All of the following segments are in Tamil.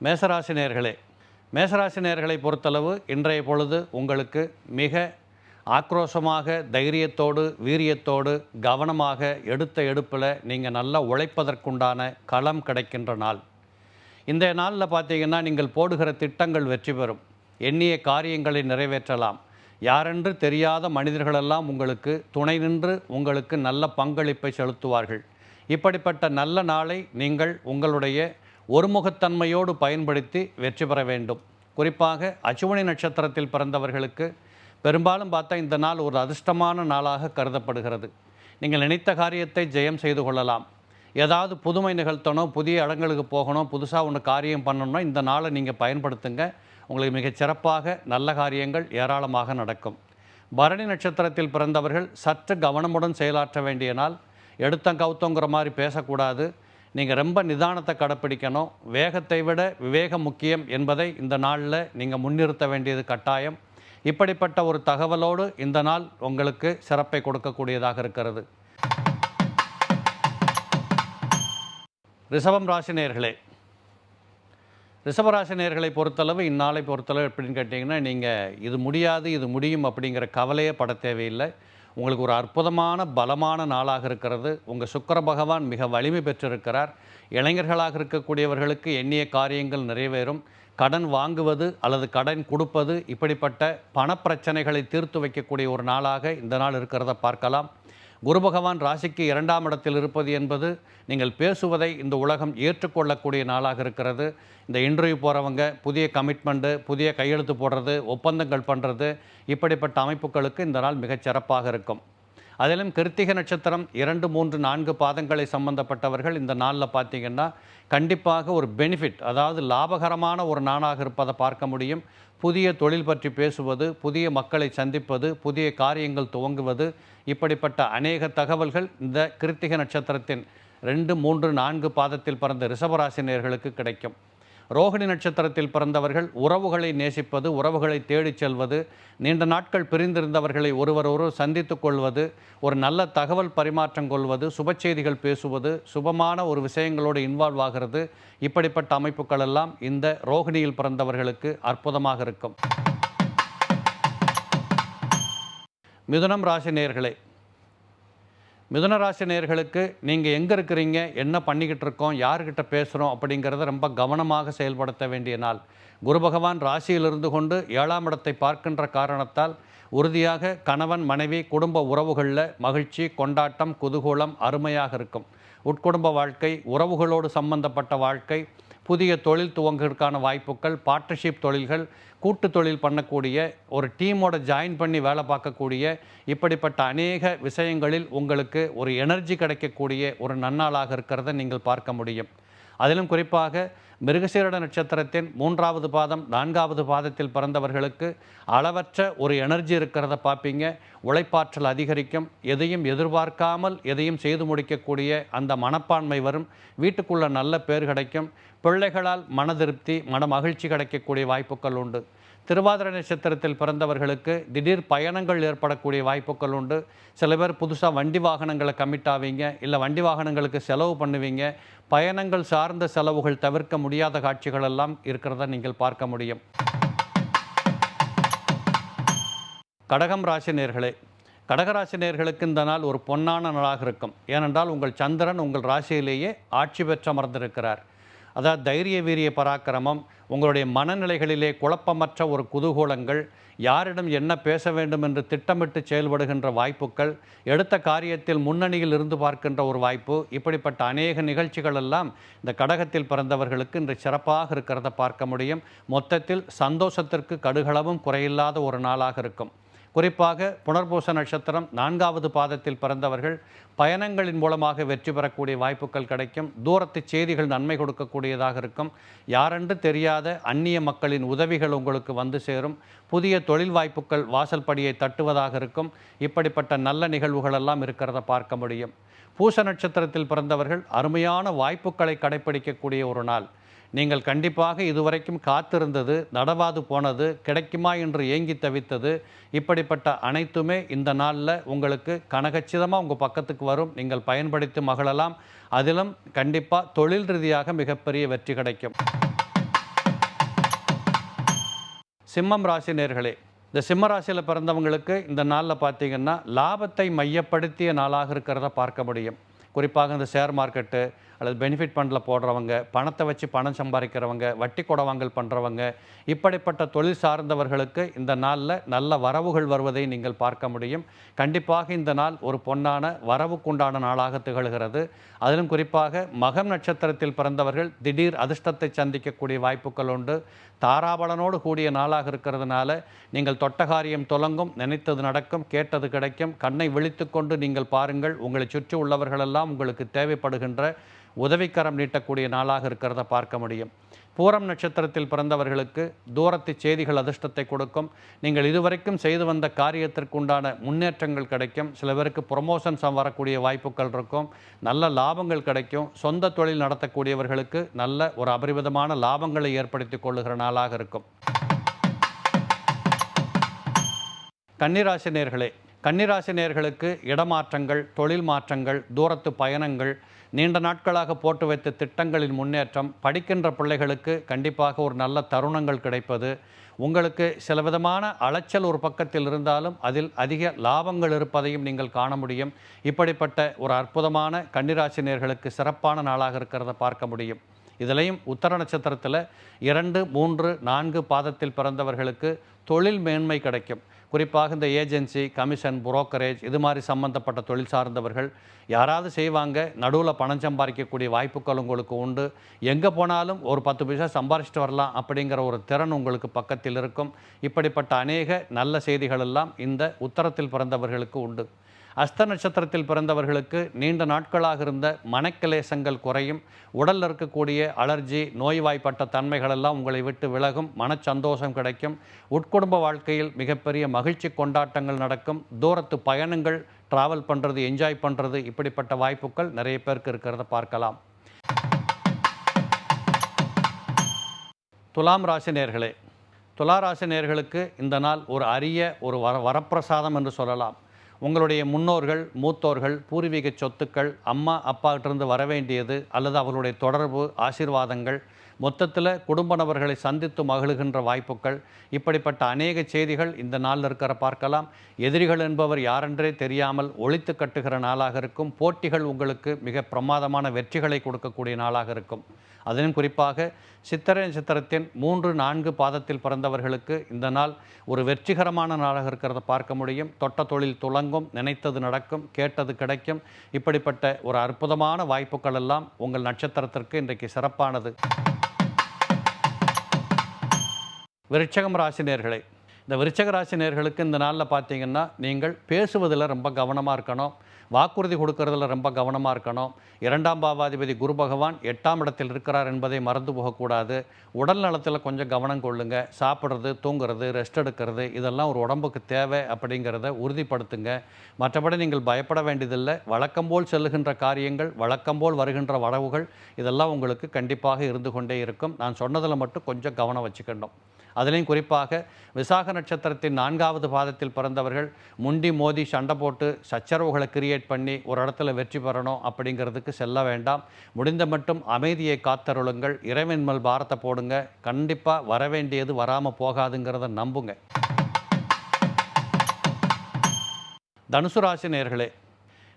மேசராசி நேயர்களே, மேசராசி நேயர்களை பொறுத்தளவு இன்றைய பொழுது உங்களுக்கு மிக ஆக்ரோஷமாக, தைரியத்தோடு, வீரியத்தோடு, கவனமாக எடுத்த எடுப்பில் நீங்கள் நல்லா உழைப்பதற்குண்டான களம் கிடைக்கின்ற நாள். இந்த நாளில் பார்த்தீங்கன்னா, நீங்கள் போடுகிற திட்டங்கள் வெற்றி பெறும். எண்ணிய காரியங்களை நிறைவேற்றலாம். யாரென்று தெரியாத மனிதர்களெல்லாம் உங்களுக்கு துணை நின்று உங்களுக்கு நல்ல பங்களிப்பை செலுத்துவார்கள். இப்படிப்பட்ட நல்ல நாளை நீங்கள் உங்களுடைய ஒருமுகத்தன்மையோடு பயன்படுத்தி வெற்றி பெற வேண்டும். குறிப்பாக அசுவினி நட்சத்திரத்தில் பிறந்தவர்களுக்கு பெரும்பாலும் பார்த்தா இந்த நாள் ஒரு அதிர்ஷ்டமான நாளாக கருதப்படுகிறது. நீங்கள் நினைத்த காரியத்தை ஜெயம் செய்து கொள்ளலாம். ஏதாவது புதுமை நிகழ்த்தணும், புதிய இடங்களுக்கு போகணும், புதுசாக ஒன்று காரியம் பண்ணணும்னா இந்த நாளை நீங்கள் பயன்படுத்துங்க. உங்களுக்கு மிகச் சிறப்பாக நல்ல காரியங்கள் ஏராளமாக நடக்கும். பரணி நட்சத்திரத்தில் பிறந்தவர்கள் சற்று கவனமுடன் செயலாற்ற வேண்டிய நாள். எடுத்தம் கவுத்தங்கிற மாதிரி பேசக்கூடாது. நீங்கள் ரொம்ப நிதானத்தை கடைப்பிடிக்கணும். வேகத்தை விட விவேகம் முக்கியம் என்பதை இந்த நாளில் நீங்கள் முன்னிறுத்த வேண்டியது கட்டாயம். இப்படிப்பட்ட ஒரு தகவலோடு இந்த நாள் உங்களுக்கு சிறப்பை கொடுக்கக்கூடியதாக இருக்கிறது. ரிஷபம் ராசி நேயர்களே, ரிஷபராசி நேயர்களை பொறுத்தளவு இந்நாளை பொறுத்தளவு எப்படின்னு கேட்டிங்கன்னா, நீங்கள் இது முடியாது இது முடியும் அப்படிங்கிற கவலையே பட தேவையில்லை. உங்களுக்கு ஒரு அற்புதமான பலமான நாளாக இருக்கிறது. உங்கள் சுக்கிர பகவான் மிக வலிமை பெற்றிருக்கிறார். இளைஞர்களாக இருக்கக்கூடியவர்களுக்கு எண்ணிய காரியங்கள் நிறைவேறும். கடன் வாங்குவது அல்லது கடன் கொடுப்பது, இப்படிப்பட்ட பணப்பிரச்சனைகளை தீர்த்து வைக்கக்கூடிய ஒரு நாளாக இந்த நாள் இருக்கிறத பார்க்கலாம். குரு பகவான் ராசிக்கு 2ஆம் இடத்தில் இருப்பது என்பது நீங்கள் பேசுவதை இந்த உலகம் ஏற்றுக்கொள்ளக்கூடிய நாளாக இருக்கிறது. இந்த இன்டர்வியூ போகிறவங்க, புதிய கமிட்மெண்ட்டு, புதிய கையெழுத்து போடுறது, ஒப்பந்தங்கள் பண்ணுறது, இப்படிப்பட்ட அமைப்புகளுக்கு இந்த நாள் மிகச் சிறப்பாக இருக்கும். அதிலும் கிருத்திகை நட்சத்திரம் 2, 3, 4 பாதங்களை சம்பந்தப்பட்டவர்கள் இந்த நாளில் பார்த்திங்கன்னா கண்டிப்பாக ஒரு பெனிஃபிட், அதாவது லாபகரமான ஒரு நாளாக இருப்பதை பார்க்க முடியும். புதிய தொழில் பற்றி பேசுவது, புதிய மக்களை சந்திப்பது, புதிய காரியங்கள் துவங்குவது, இப்படிப்பட்ட அநேக தகவல்கள் இந்த கிருத்திகை நட்சத்திரத்தின் 2, 3, 4 பாதத்தில் பிறந்த ரிஷபராசி நேயர்களுக்கு கிடைக்கும். ரோகிணி நட்சத்திரத்தில் பிறந்தவர்கள் உறவுகளை நேசிப்பது, உறவுகளை தேடிச் செல்வது, நீண்ட நாட்கள் பிரிந்திருந்தவர்களை ஒருவர் சந்தித்து கொள்வது, ஒரு நல்ல தகவல் பரிமாற்றம் கொள்வது, சுப செய்திகள் பேசுவது, சுபமான ஒரு விஷயங்களோடு இன்வால்வ் ஆகிறது, இப்படிப்பட்ட அமைப்புகள் எல்லாம் இந்த ரோகிணியில் பிறந்தவர்களுக்கு அற்புதமாக இருக்கும். மிதுனம் ராசி நேயர்களே, மிதுன ராசி நேயர்களுக்கு நீங்கள் எங்கே இருக்கிறீங்க, என்ன பண்ணிக்கிட்டு இருக்கோம், யார்கிட்ட பேசுகிறோம் அப்படிங்கிறத ரொம்ப கவனமாக செயல்படுத்த வேண்டிய நாள். குரு பகவான் ராசியில் இருந்து கொண்டு 7ஆம் இடத்தை பார்க்கின்ற காரணத்தால் உறுதியாக கணவன் மனைவி குடும்ப உறவுகளில் மகிழ்ச்சி, கொண்டாட்டம், குதூகூலம் அருமையாக இருக்கும். உட்குடும்ப வாழ்க்கை, உறவுகளோடு சம்பந்தப்பட்ட வாழ்க்கை, புதிய தொழில் துவங்குவதற்கான வாய்ப்புகள், பார்ட்னர்ஷிப் தொழில்கள், கூட்டு தொழில் பண்ணக்கூடிய, ஒரு டீமோட ஜாயின் பண்ணி வேலை பார்க்கக்கூடிய, இப்படிப்பட்ட அநேக விஷயங்களில் உங்களுக்கு ஒரு எனர்ஜி கிடைக்கக்கூடிய ஒரு நன்னாளாக இருக்கிறத நீங்கள் பார்க்க முடியும். அதிலும் குறிப்பாக மிருகசீரிட நட்சத்திரத்தின் 3ஆவது பாதம் 4ஆவது பாதத்தில் பிறந்தவர்களுக்கு அளவற்ற ஒரு எனர்ஜி இருக்கிறத பார்ப்பீங்க. உழைப்பாற்றல் அதிகரிக்கும். எதையும் எதிர்பார்க்காமல் எதையும் செய்து முடிக்கக்கூடிய அந்த மனப்பான்மை வரும். வீட்டுக்குள்ள நல்ல பேர் கிடைக்கும். பிள்ளைகளால் மனதிருப்தி, மன மகிழ்ச்சி கிடைக்கக்கூடிய வாய்ப்புகள் உண்டு. திருவாதிரை நட்சத்திரத்தில் பிறந்தவர்களுக்கு திடீர் பயணங்கள் ஏற்படக்கூடிய வாய்ப்புகள் உண்டு. சில பேர் புதுசாக வண்டி வாகனங்களை கமிட் ஆவீங்க, இல்லை வண்டி வாகனங்களுக்கு செலவு பண்ணுவீங்க. பயணங்கள் சார்ந்த செலவுகள் தவிர்க்க முடியாத காட்சிகள் எல்லாம் இருக்கிறத நீங்கள் பார்க்க முடியும். கடகம் ராசி நேயர்களே, கடகராசி நேயர்களுக்கு இந்த நாள் ஒரு பொன்னான நாளாக இருக்கும். ஏனென்றால் உங்கள் சந்திரன் உங்கள் ராசியிலேயே ஆட்சி பெற்று அமர்ந்திருக்கிறார். அதாவது தைரிய வீரிய பராக்கிரமம், உங்களுடைய மனநிலைகளிலே குழப்பமற்ற ஒரு குதூகூலங்கள், யாரிடம் என்ன பேச வேண்டும் என்று திட்டமிட்டு செயல்படுகின்ற வாய்ப்புகள், எடுத்த காரியத்தில் முன்னணியில் இருந்து பார்க்கின்ற ஒரு வாய்ப்பு, இப்படிப்பட்ட அநேக நிகழ்ச்சிகள் எல்லாம் இந்த கடகத்தில் பிறந்தவர்களுக்கு இன்று சிறப்பாக இருக்கிறத பார்க்க முடியும். மொத்தத்தில் சந்தோஷத்திற்கு கடுகளவும் குறையில்லாத ஒரு நாளாக இருக்கும். குறிப்பாக புனர்பூச நட்சத்திரம் 4ஆவது பாதத்தில் பிறந்தவர்கள் பயணங்களின் மூலமாக வெற்றி பெறக்கூடிய வாய்ப்புகள் கிடைக்கும். தூரத்து செய்திகள் நன்மை கொடுக்கக்கூடியதாக இருக்கும். யாரென்று தெரியாத அந்நிய மக்களின் உதவிகள் உங்களுக்கு வந்து சேரும். புதிய தொழில் வாய்ப்புகள் வாசல் படியை தட்டுவதாக இருக்கும். இப்படிப்பட்ட நல்ல நிகழ்வுகள் எல்லாம் இருக்கிறத பார்க்க முடியும். பூச நட்சத்திரத்தில் பிறந்தவர்கள் அருமையான வாய்ப்புகளை கடைப்பிடிக்கக்கூடிய ஒரு நாள். நீங்கள் கண்டிப்பாக இதுவரைக்கும் காத்திருந்தது, நடவாது போனது, கிடைக்குமா என்று ஏங்கி தவித்தது, இப்படிப்பட்ட அனைத்துமே இந்த நாளில் உங்களுக்கு கனகச்சிதமாக உங்கள் பக்கத்துக்கு வரும். நீங்கள் பயன்படுத்தி மகிழலாம். அதிலும் கண்டிப்பாக தொழில் ரீதியாக மிகப்பெரிய வெற்றி கிடைக்கும். சிம்மம் ராசி நேர்களே, இந்த சிம்ம ராசியில் பிறந்தவங்களுக்கு இந்த நாளில் பார்த்தீங்கன்னா லாபத்தை மையப்படுத்திய நாளாக இருக்கிறத பார்க்க முடியும். குறிப்பாக இந்த ஷேர் மார்க்கெட்டு அல்லது பெனிஃபிட் ஃபண்டில் போடுறவங்க, பணத்தை வச்சு பணம் சம்பாதிக்கிறவங்க, வட்டி கொடவாங்கல் பண்ணுறவங்க, இப்படிப்பட்ட தொழில் சார்ந்தவர்களுக்கு இந்த நாளில் நல்ல வரவுகள் வருவதை நீங்கள் பார்க்க முடியும். கண்டிப்பாக இந்த நாள் ஒரு பொன்னான வரவுக்குண்டான நாளாக திகழ்கிறது. அதிலும் குறிப்பாக மகம் நட்சத்திரத்தில் பிறந்தவர்கள் திடீர் அதிர்ஷ்டத்தை சந்திக்கக்கூடிய வாய்ப்புகள் உண்டு. தாராபலனோடு கூடிய நாளாக இருக்கிறதுனால நீங்கள் தொட்ட காரியம் துலங்கும், நினைத்தது நடக்கும், கேட்டது கிடைக்கும். கண்ணை விழித்து கொண்டு நீங்கள் பாருங்கள், உங்களை சுற்றி உள்ளவர்களெல்லாம் உங்களுக்கு தேவைப்படுகின்ற உதவிக்கரம் நீட்டக்கூடிய நாளாக இருக்கிறத பார்க்க முடியும். பூரம் நட்சத்திரத்தில் பிறந்தவர்களுக்கு தூரத்து செய்திகள் அதிர்ஷ்டத்தை கொடுக்கும். நீங்கள் இதுவரைக்கும் செய்து வந்த காரியத்திற்குண்டான முன்னேற்றங்கள் கிடைக்கும். சில பேருக்கு ப்ரொமோஷன்ஸ் வரக்கூடிய வாய்ப்புகள் இருக்கும். நல்ல லாபங்கள் கிடைக்கும். சொந்த தொழில் நடத்தக்கூடியவர்களுக்கு நல்ல ஒரு அபரிவிதமான லாபங்களை ஏற்படுத்தி கொள்ளுகிற நாளாக இருக்கும். கன்னிராசி நேர்களே, கன்னிராசி நேர்களுக்கு இடமாற்றங்கள், தொழில் மாற்றங்கள், தூரத்து பயணங்கள், நீண்ட நாட்களாக போட்டு வைத்த திட்டங்களின் முன்னேற்றம், படிக்கின்ற பிள்ளைகளுக்கு கண்டிப்பாக ஒரு நல்ல தருணங்கள் கிடைப்பது, உங்களுக்கு சில விதமான அலைச்சல் ஒரு பக்கத்தில் இருந்தாலும் அதில் அதிக லாபங்கள் இருப்பதையும் நீங்கள் காண முடியும். இப்படிப்பட்ட ஒரு அற்புதமான கன்னிராசி நேர்களுக்கு சிறப்பான நாளாக இருக்கிறத பார்க்க முடியும். இதிலையும் உத்தர நட்சத்திரத்தில் 2, 3, 4 பாதத்தில் பிறந்தவர்களுக்கு தொழில் மேன்மை கிடைக்கும். குறிப்பாக இந்த ஏஜென்சி, கமிஷன், புரோக்கரேஜ் இது மாதிரி சம்மந்தப்பட்ட தொழில் சார்ந்தவர்கள் யாராவது செய்வாங்க. நடுவில் பணம் சம்பாதிக்கக்கூடிய வாய்ப்புகள் உங்களுக்கு உண்டு. எங்கே போனாலும் ஒரு 10 பைசா சம்பாரிச்சிட்டு வரலாம் அப்படிங்கிற ஒரு திறன் உங்களுக்கு பக்கத்தில் இருக்கும். இப்படிப்பட்ட அநேக நல்ல செய்திகள் எல்லாம் இந்த உத்தரத்தில் பிறந்தவர்களுக்கு உண்டு. அஸ்த நட்சத்திரத்தில் பிறந்தவர்களுக்கு நீண்ட நாட்களாக இருந்த மனக்கிலேசங்கள் குறையும். உடலில் இருக்கக்கூடிய அலர்ஜி, நோய்வாய்ப்பட்ட தன்மைகளெல்லாம் உங்களை விட்டு விலகும். மனச்சந்தோஷம் கிடைக்கும். உட்குடும்ப வாழ்க்கையில் மிகப்பெரிய மகிழ்ச்சி கொண்டாட்டங்கள் நடக்கும். தூரத்து பயணங்கள், ட்ராவல் பண்ணுறது, என்ஜாய் பண்ணுறது, இப்படிப்பட்ட வாய்ப்புகள் நிறைய பேருக்கு இருக்கிறத பார்க்கலாம். துலாம் ராசி நேர்களே, துலா ராசி நேர்களுக்கு இந்த நாள் ஒரு அரிய ஒரு வரப்பிரசாதம் என்று சொல்லலாம். உங்களுடைய முன்னோர்கள், மூத்தோர்கள், பூர்வீக சொத்துக்கள், அம்மா அப்பாக்கிட்டிருந்து வர வேண்டியது அல்லது அவர்களுடைய தொடர்பு, ஆசீர்வாதங்கள், மொத்தத்தில் குடும்ப நபர்களை சந்தித்து மகிழ்கின்ற வாய்ப்புகள், இப்படிப்பட்ட அநேக செய்திகள் இந்த நாளில் இருக்கிற பார்க்கலாம். எதிரிகள் என்பவர் யாரென்றே தெரியாமல் ஒழித்து கட்டுகிற நாளாக இருக்கும். போட்டிகள் உங்களுக்கு மிக பிரமாதமான வெற்றிகளை கொடுக்கக்கூடிய நாளாக இருக்கும். அதிலும் குறிப்பாக சித்திரை நட்சத்திரத்தின் 3, 4 பாதத்தில் பிறந்தவர்களுக்கு இந்த நாள் ஒரு வெற்றிகரமான நாளாக இருக்கிறத பார்க்க முடியும். தொட்ட தொழில் துலங்கும், நினைத்தது நடக்கும், கேட்டது கிடைக்கும். இப்படிப்பட்ட ஒரு அற்புதமான வாய்ப்புகள் எல்லாம் உங்கள் நட்சத்திரத்திற்கு இன்றைக்கு சிறப்பானது. விருச்சகம் ராசி நேர்களே, இந்த விருச்சக ராசி நேர்களுக்கு இந்த நாளில் பார்த்தீங்கன்னா நீங்கள் பேசுவதில் ரொம்ப கவனமாக இருக்கணும். வாக்குறுதி கொடுக்கறதுல ரொம்ப கவனமாக இருக்கணும். 2ஆம் பாவாதிபதி குரு பகவான் 8ஆம் இடத்தில் இருக்கிறார் என்பதை மறந்து போகக்கூடாது. உடல் நலத்தில் கொஞ்சம் கவனம் கொள்ளுங்க. சாப்பிட்றது, தூங்குறது, ரெஸ்ட் எடுக்கிறது இதெல்லாம் ஒரு உடம்புக்கு தேவை அப்படிங்கிறத உறுதிப்படுத்துங்க. மற்றபடி நீங்கள் பயப்பட வேண்டியதில்லை. வழக்கம்போல் செல்லுகின்ற காரியங்கள், வழக்கம்போல் வருகின்ற வரவுகள் இதெல்லாம் உங்களுக்கு கண்டிப்பாக இருந்து கொண்டே இருக்கும். நான் சொன்னதில் மட்டும் கொஞ்சம் கவனம் வச்சுக்கணும். அதிலையும் குறிப்பாக விசாக நட்சத்திரத்தின் 4ஆவது பாதத்தில் பிறந்தவர்கள் முண்டி மோதி சண்டை போட்டு சச்சரவுகளை கிரியேட் பண்ணி ஒரு இடத்துல வெற்றி பெறணும் அப்படிங்கிறதுக்கு செல்ல வேண்டாம். முடிந்த மட்டும் அமைதியை காத்தருளுங்கள். இறைவன் மேல் பாரத்தை போடுங்க. கண்டிப்பாக வரவேண்டியது வராமல் போகாதுங்கிறத நம்புங்க. தனுசு ராசி நேர்களே,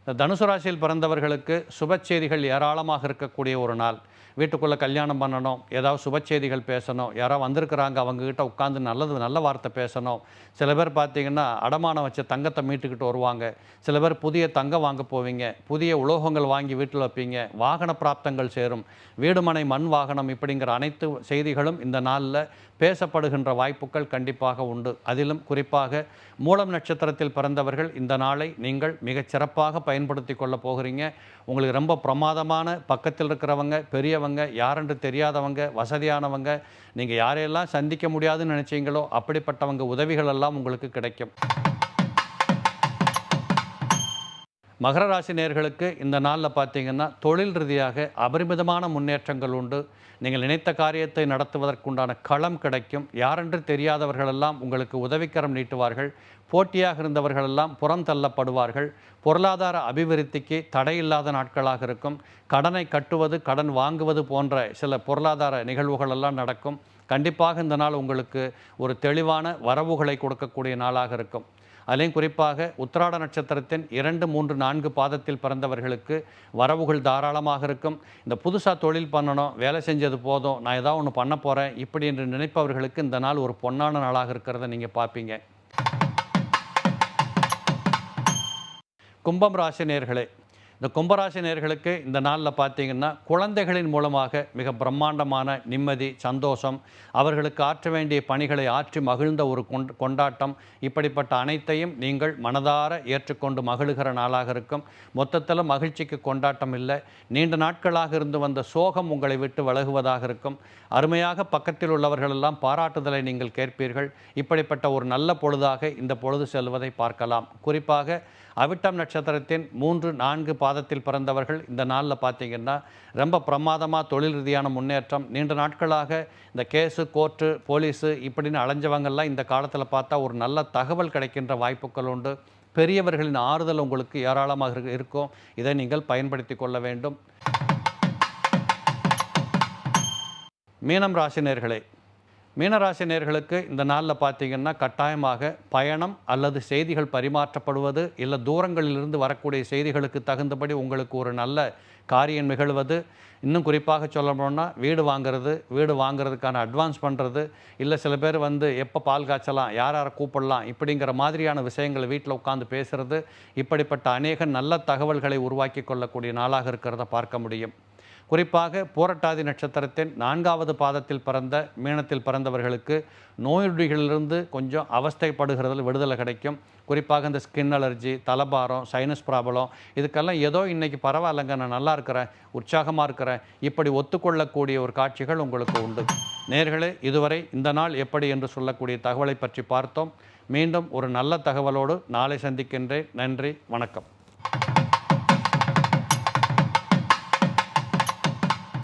இந்த தனுசு ராசியில் பிறந்தவர்களுக்கு சுப செய்திகள் ஏராளமாக இருக்கக்கூடிய ஒரு நாள். வீட்டுக்குள்ளே கல்யாணம் பண்ணணும், ஏதாவது சுப செய்திகள் பேசணும், யாராவது வந்திருக்கிறாங்க அவங்கக்கிட்ட உட்காந்து நல்ல வார்த்தை பேசணும். சில பேர் பார்த்திங்கன்னா அடமானம் வச்ச தங்கத்தை மீட்டுக்கிட்டு வருவாங்க. சில பேர் புதிய தங்கம் வாங்க போவீங்க, புதிய உலோகங்கள் வாங்கி வீட்டில் வைப்பீங்க, வாகன பிராப்தங்கள் சேரும், வீடுமனை மண் வாகனம் இப்படிங்கிற அனைத்து செய்திகளும் இந்த நாளில் பேசப்படுகின்ற வாய்ப்புகள் கண்டிப்பாக உண்டு. அதிலும் குறிப்பாக மூலம் நட்சத்திரத்தில் பிறந்தவர்கள் இந்த நாளை நீங்கள் மிகச் சிறப்பாக பயன்படுத்தி கொள்ள போகிறீங்க. உங்களுக்கு ரொம்ப பிரமாதமான பக்கத்தில் இருக்கிறவங்க, பெரியவங்க, யாரென்று தெரியாதவங்க, வசதியானவங்க, நீங்கள் யாரையெல்லாம் சந்திக்க முடியாதுன்னு நினச்சிங்களோ அப்படிப்பட்டவங்க உதவிகள் எல்லாம் உங்களுக்கு கிடைக்கும். மகர ராசி நேயர்களுக்கு இந்த நாளில் பார்த்தீங்கன்னா தொழில் ரீதியாக அபரிமிதமான முன்னேற்றங்கள் உண்டு. நீங்கள் நினைத்த காரியத்தை நடத்துவதற்குண்டான களம் கிடைக்கும். யாரென்று தெரியாதவர்களெல்லாம் உங்களுக்கு உதவிக்கரம் நீட்டுவார்கள். போட்டியாக இருந்தவர்களெல்லாம் புறம் தள்ளப்படுவார்கள். பொருளாதார அபிவிருத்திக்கு தடையில்லாத நாட்களாக இருக்கும். கடனை கட்டுவது, கடன் வாங்குவது போன்ற சில பொருளாதார நிகழ்வுகளெல்லாம் நடக்கும். கண்டிப்பாக இந்த நாள் உங்களுக்கு ஒரு தெளிவான வரவுகளை கொடுக்கக்கூடிய நாளாக இருக்கும். அதிலையும் குறிப்பாக உத்திராட நட்சத்திரத்தின் 2, 3, 4 பாதத்தில் பிறந்தவர்களுக்கு வரவுகள் தாராளமாக இருக்கும். இந்த புதுசாக தொழில் பண்ணணும், வேலை செஞ்சது போதும், நான் ஏதாவது ஒன்று பண்ண போகிறேன் இப்படி என்று நினைப்பவர்களுக்கு இந்த நாள் ஒரு பொன்னான நாளாக இருக்கிறத நீங்கள் பார்ப்பீங்க. கும்பம் ராசி நேயர்களே, இந்த கும்பராசி நேயர்களுக்கு இந்த நாளில் பார்த்தீங்கன்னா குழந்தைகளின் மூலமாக மிக பிரம்மாண்டமான நிம்மதி, சந்தோஷம், அவர்களுக்கு ஆற்ற வேண்டிய பணிகளை ஆற்றி மகிழ்ந்த ஒரு கொண்டாட்டம், இப்படிப்பட்ட அனைத்தையும் நீங்கள் மனதார ஏற்றுக்கொண்டு மகிழ்கிற நாளாக இருக்கும். மொத்தத்தில் மகிழ்ச்சிக்கு கொண்டாட்டம் இல்லை, நீண்ட நாட்களாக இருந்து வந்த சோகம் உங்களை விட்டு விலகுவதாக இருக்கும். அருமையாக பக்கத்தில் உள்ளவர்களெல்லாம் பாராட்டுதலை நீங்கள் கேட்பீர்கள். இப்படிப்பட்ட ஒரு நல்ல பொழுதாக இந்த பொழுது செல்வதை பார்க்கலாம். குறிப்பாக அவிட்டம் நட்சத்திரத்தின் 3, 4 பாதத்தில் பிறந்தவர்கள் இந்த நாளில் பார்த்தீங்கன்னா ரொம்ப பிரமாதமாக தொழில் ரீதியான முன்னேற்றம். நீண்ட நாட்களாக இந்த கேஸு, கோர்ட்டு, போலீஸு இப்படின்னு அலைஞ்சவங்கள்லாம் இந்த காலத்தில் பார்த்தா ஒரு நல்ல தகவல் கிடைக்கின்ற வாய்ப்புகள் உண்டு. பெரியவர்களின் ஆறுதல் உங்களுக்கு ஏராளமாக இருக்கும். இதை நீங்கள் பயன்படுத்தி கொள்ள வேண்டும். மீனம் ராசி நேயர்களே, மீனராசி நேயர்களுக்கு இந்த நாளில் பார்த்தீங்கன்னா கட்டாயமாக பயணம் அல்லது செய்திகள் பரிமாற்றப்படுவது, இல்லை தூரங்களிலிருந்து வரக்கூடிய செய்திகளுக்கு தகுந்தபடி உங்களுக்கு ஒரு நல்ல காரியம் நிகழ்வது, இன்னும் குறிப்பாக சொல்லணும்னா வீடு வாங்குறதுக்கான அட்வான்ஸ் பண்ணுறது, இல்லை சில பேர் எப்போ பால் காய்ச்சலாம், யாரை கூப்பிடலாம் இப்படிங்கிற மாதிரியான விஷயங்களை வீட்டில் உட்காந்து பேசுகிறது, இப்படிப்பட்ட அநேக நல்ல தகவல்களை உருவாக்கி கொள்ளக்கூடிய நாளாக இருக்கிறத பார்க்க முடியும். குறிப்பாக பூரட்டாதி நட்சத்திரத்தின் 4வது பாதத்தில் பிறந்த மீனத்தில் பிறந்தவர்களுக்கு நோயுடிகளிலிருந்து கொஞ்சம் அவஸ்தைப்படுகிறதில் விடுதலை கிடைக்கும். குறிப்பாக இந்த ஸ்கின் அலர்ஜி, தலபாரம், சைனஸ் ப்ராப்ளம் இதுக்கெல்லாம் ஏதோ இன்றைக்கி பரவாயில்லைங்க, நான் நல்லா இருக்கிறேன், உற்சாகமாக இருக்கிறேன், இப்படி ஒத்துக்கொள்ளக்கூடிய ஒரு காட்சிகள் உங்களுக்கு உண்டு. நேயர்களே, இதுவரை இந்த நாள் எப்படி என்று சொல்லக்கூடிய தகவலை பற்றி பார்த்தோம். மீண்டும் ஒரு நல்ல தகவலோடு நாளை சந்திக்கின்றேன். நன்றி, வணக்கம்.